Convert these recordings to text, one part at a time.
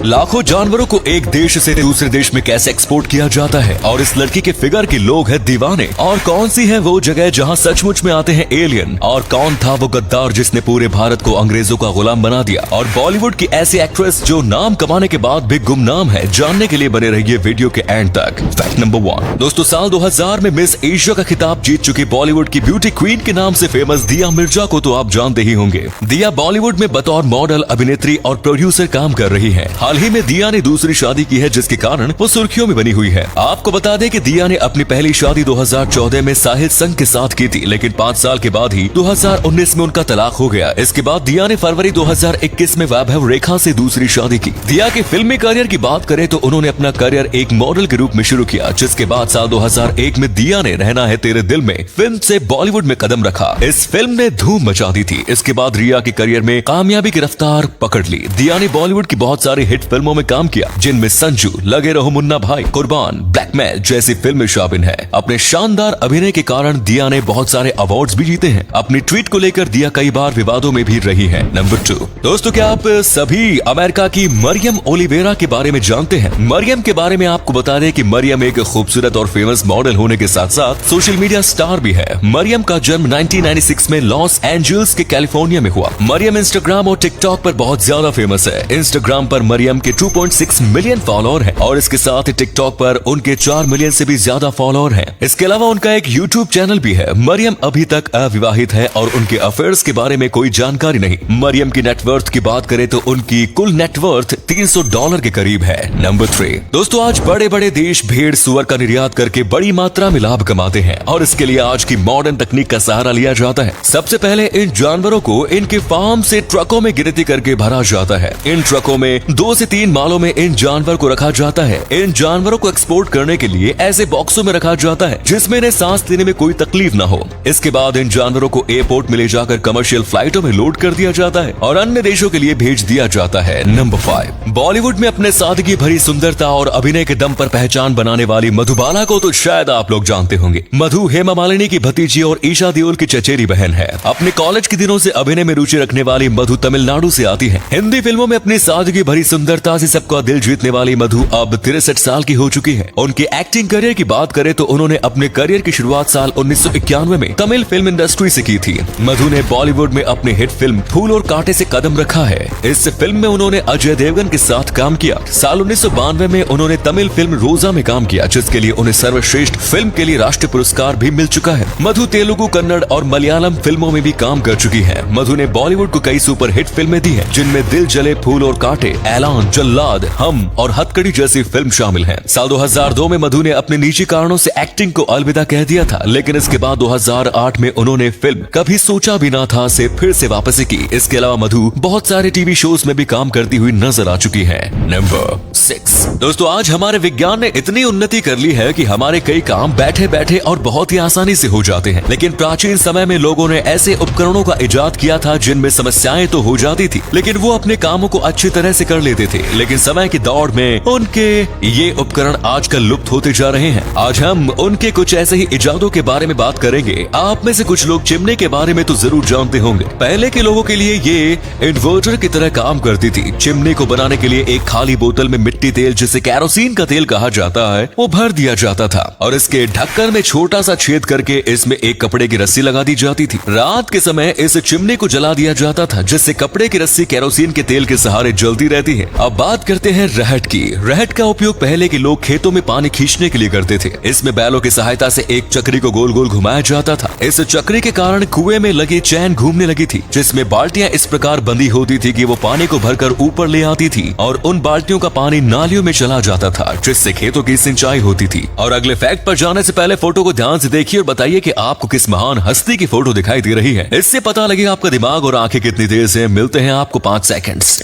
लाखों जानवरों को एक देश से दूसरे देश में कैसे एक्सपोर्ट किया जाता है और इस लड़की के फिगर के लोग हैं दीवाने। और कौन सी है वो जगह जहां सचमुच में आते हैं एलियन। और कौन था वो गद्दार जिसने पूरे भारत को अंग्रेजों का गुलाम बना दिया। और बॉलीवुड की ऐसी एक्ट्रेस जो नाम कमाने के बाद भी गुमनाम है। जानने के लिए बने रहिए वीडियो के एंड तक। फैक्ट नंबर 1 दोस्तों, साल 2000 में मिस एशिया का खिताब जीत चुकी बॉलीवुड की ब्यूटी क्वीन के नाम से फेमस दिया मिर्जा को तो आप जानते ही होंगे। दिया बॉलीवुड में बतौर मॉडल, अभिनेत्री और प्रोड्यूसर काम कर रही है। हाल ही में दिया ने दूसरी शादी की है जिसके कारण वो सुर्खियों में बनी हुई है। आपको बता दें कि दिया ने अपनी पहली शादी 2014 में साहिल संग के साथ की थी, लेकिन 5 साल के बाद ही 2019 में उनका तलाक हो गया। इसके बाद दिया ने फरवरी 2021 में वैभव रेखा से दूसरी शादी की। दिया के फिल्मी करियर की बात करें तो उन्होंने अपना करियर एक मॉडल के रूप में शुरू किया, जिसके बाद साल 2001 में दिया ने रहना है तेरे दिल में फिल्म से बॉलीवुड में कदम रखा। इस फिल्म ने धूम मचा दी थी। इसके बाद रिया के करियर में कामयाबी की रफ्तार पकड़ ली। दिया ने बॉलीवुड की बहुत सारी हिट फिल्मों में काम किया, जिनमें संजू, लगे रहो मुन्ना भाई, कुर्बान, ब्लैकमेल जैसी फिल्में शामिल है। अपने शानदार अभिनय के कारण दिया ने बहुत सारे अवार्ड्स भी जीते हैं। अपनी ट्वीट को लेकर दिया कई बार विवादों में भी रही है। नंबर 2 दोस्तों, क्या आप सभी अमेरिका की मरियम ओलिवेरा के बारे में जानते हैं? मरियम के बारे में आपको बता दें कि मरियम एक खूबसूरत और फेमस मॉडल होने के साथ साथ सोशल मीडिया स्टार भी है। मरियम का जन्म 1996 में लॉस एंजल्स के कैलिफोर्निया में हुआ। मरियम इंस्टाग्राम और टिकटॉक पर बहुत ज्यादा फेमस है। इंस्टाग्राम पर मरियम के 2.6 मिलियन फॉलोअर हैं और इसके साथ टिकटॉक पर उनके 4 मिलियन से भी ज्यादा फॉलोअर हैं। इसके अलावा उनका एक यूट्यूब चैनल भी है। मरियम अभी तक अविवाहित है और उनके अफेयर्स के बारे में कोई जानकारी नहीं। मरियम की नेटवर्थ की बात करें तो उनकी कुल नेटवर्थ $300 के करीब है। नंबर 3 दोस्तों, आज बड़े बड़े देश भेड़ सुअर का निर्यात करके बड़ी मात्रा में लाभ कमाते हैं और इसके लिए आज की मॉडर्न तकनीक का सहारा लिया जाता है। सबसे पहले इन जानवरों को इनके फार्म से ट्रकों में गिनती करके भरा जाता है। इन ट्रकों में 2 से 3 मालों में इन जानवर को रखा जाता है। इन जानवरों को एक्सपोर्ट करने के लिए ऐसे बॉक्सों में रखा जाता है जिसमें इन्हें सांस लेने में कोई तकलीफ न हो। इसके बाद इन जानवरों को एयरपोर्ट में ले जाकर कमर्शियल फ्लाइटों में लोड कर दिया जाता है और अन्य देशों के लिए भेज दिया जाता है। नंबर 5 बॉलीवुड में अपने सादगी भरी सुंदरता और अभिनय के दम पर पहचान बनाने वाली मधुबाला को तो शायद आप लोग जानते होंगे। मधु हेमा मालिनी की भतीजी और ईशा देओल की चचेरी बहन है। अपने कॉलेज के दिनों से अभिनय में रुचि रखने वाली मधु तमिलनाडु से आती है। हिंदी फिल्मों में अपनी सादगी भरी सुंदरता से सबका दिल जीतने वाली मधु अब 63 साल की हो चुकी है। उनके एक्टिंग करियर की बात करें तो उन्होंने अपने करियर की शुरुआत साल 1991 में तमिल फिल्म इंडस्ट्री से की थी। मधु ने बॉलीवुड में अपनी हिट फिल्म फूल और कांटे से कदम रखा है। इस फिल्म में उन्होंने अजय देवगन के साथ काम किया। साल 1992 में उन्होंने तमिल फिल्म रोजा में काम किया, जिसके लिए उन्हें सर्वश्रेष्ठ फिल्म के लिए राष्ट्रीय पुरस्कार भी मिल चुका है। मधु तेलुगु, कन्नड़ और मलयालम फिल्मों में भी काम कर चुकी है। मधु ने बॉलीवुड को कई सुपर हिट फिल्में दी है, जिनमें दिल जले, फूल और कांटे, ऐलान, जल्लाद, हम और हथकड़ी जैसी फिल्म शामिल हैं। साल 2002 में मधु ने अपने निजी कारणों से एक्टिंग को अलविदा कह दिया था, लेकिन इसके बाद 2008 में उन्होंने फिल्म कभी सोचा भी ना था से फिर से वापसी की। इसके अलावा मधु बहुत सारे टीवी शोज में भी काम करती हुई नजर आ चुकी है। नंबर 6 दोस्तों, आज हमारे विज्ञान ने इतनी उन्नति कर ली है कि हमारे कई काम बैठे बैठे और बहुत ही आसानी से हो जाते हैं। लेकिन प्राचीन समय में लोगों ने ऐसे उपकरणों का इजाद किया था जिनमें समस्याएं तो हो जाती थी, लेकिन वो अपने कामों को अच्छी तरह से कर लेते थे। लेकिन समय की दौड़ में उनके ये उपकरण आजकल लुप्त होते जा रहे हैं। आज हम उनके कुछ ऐसे ही इजादों के बारे में बात करेंगे। आप में से कुछ लोग चिमनी के बारे में तो जरूर जानते होंगे। पहले के लोगों के लिए ये इन्वर्टर की तरह काम करती थी। चिमनी को बनाने के लिए एक खाली बोतल में मिट्टी तेल, जिसे कैरोसिन का तेल कहा जाता है, वो भर दिया जाता था और इसके ढक्कन में छोटा सा छेद करके इसमें एक कपड़े की रस्सी लगा दी जाती थी। रात के समय इस चिमनी को जला दिया जाता था, जिससे कपड़े की रस्सी कैरोसिन के तेल के सहारे जलती रहती है। अब बात करते हैं रहट की। रहट का उपयोग पहले के लोग खेतों में पानी खींचने के लिए करते थे। इसमें बैलों की सहायता से एक चक्री को गोल गोल घुमाया जाता था। इस चक्री के कारण कुएं में लगी चैन घूमने लगी थी, जिसमें बाल्टियां इस प्रकार बंधी होती थी कि वो पानी को भरकर ऊपर ले आती थी और उन बाल्टियों का पानी नालियों में चला जाता था, जिससे खेतों की सिंचाई होती थी। और अगले फैक्ट पर जाने से पहले फोटो को ध्यान से देखिए और बताइए कि आपको किस महान हस्ती की फोटो दिखाई दे रही है। इससे पता लगेगा आपका दिमाग और आंखें कितनी तेज है। मिलते हैं आपको 5 सेकंड्स।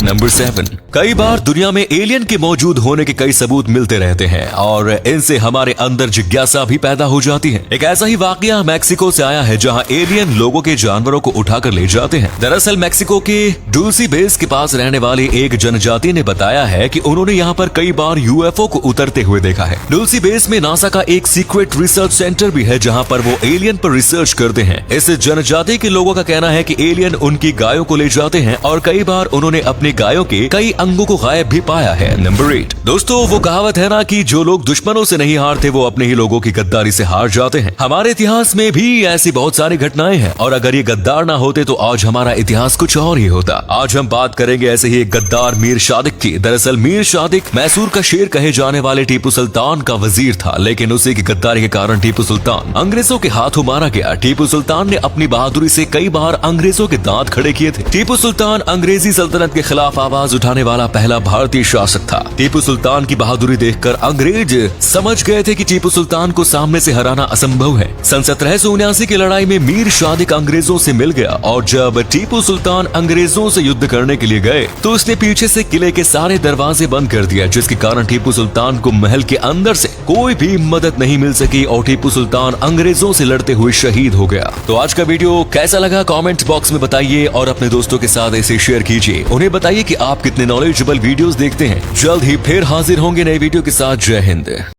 नंबर 7 कई बार दुनिया में एलियन के मौजूद होने के कई सबूत मिलते रहते हैं और इनसे हमारे अंदर जिज्ञासा भी पैदा हो जाती है। एक ऐसा ही वाकया मैक्सिको से आया है, जहां एलियन लोगों के जानवरों को उठाकर ले जाते हैं। दरअसल मैक्सिको के डुल्सी बेस के पास रहने वाली एक जनजाति ने बताया है कि उन्होंने यहां पर कई बार यूएफओ को उतरते हुए देखा है। डुल्सी बेस में नासा का एक सीक्रेट रिसर्च सेंटर भी है, जहां पर वो एलियन पर रिसर्च करते हैं। इस जनजाति के लोगों का कहना है कि एलियन उनकी गायों को ले जाते हैं और कई बार उन्होंने अपनी गायों के कई अंगों को गायब भी पाया है। नंबर 8 दोस्तों, वो कहावत है ना कि जो लोग दुश्मनों से नहीं हारते वो अपने ही लोगों की गद्दारी से हार जाते हैं। हमारे इतिहास में भी ऐसी बहुत सारी घटनाएं हैं और अगर ये गद्दार ना होते तो आज हमारा इतिहास कुछ और ही होता। आज हम बात करेंगे ऐसे ही एक गद्दार मीर सादिक की। दरअसल मीर सादिक मैसूर का शेर कहे जाने वाले टीपू सुल्तान का वजीर था, लेकिन उसी की गद्दारी के कारण टीपू सुल्तान अंग्रेजों के हाथों मारा गया। टीपू सुल्तान ने अपनी बहादुरी से कई बार अंग्रेजों के दांत खड़े किए थे। टीपू सुल्तान अंग्रेजी सल्तनत के खिलाफ आवाज उठाने वाला पहला भारतीय शासक था। टीपू सुल्तान की बहादुरी देखकर अंग्रेज समझ गए थे कि टीपू सुल्तान को सामने से हराना असंभव है। सन 1779 की लड़ाई में मीर सादिक अंग्रेजों से मिल गया और जब टीपू सुल्तान अंग्रेजों से युद्ध करने के लिए गए तो उसने पीछे से किले के सारे दरवाजे बंद कर दिया, जिसके कारण टीपू सुल्तान को महल के अंदर से कोई भी मदद नहीं मिल सकी और टीपू सुल्तान अंग्रेजों से लड़ते हुए शहीद हो गया। तो आज का वीडियो कैसा लगा कमेंट बॉक्स में बताइए और अपने दोस्तों के साथ इसे शेयर कीजिए। उन्हें बताइए कि आप कितने नॉलेजेबल वीडियोस देखते हैं। जल्द ही फिर हाजिर होंगे नए वीडियो के साथ। जय हिंद।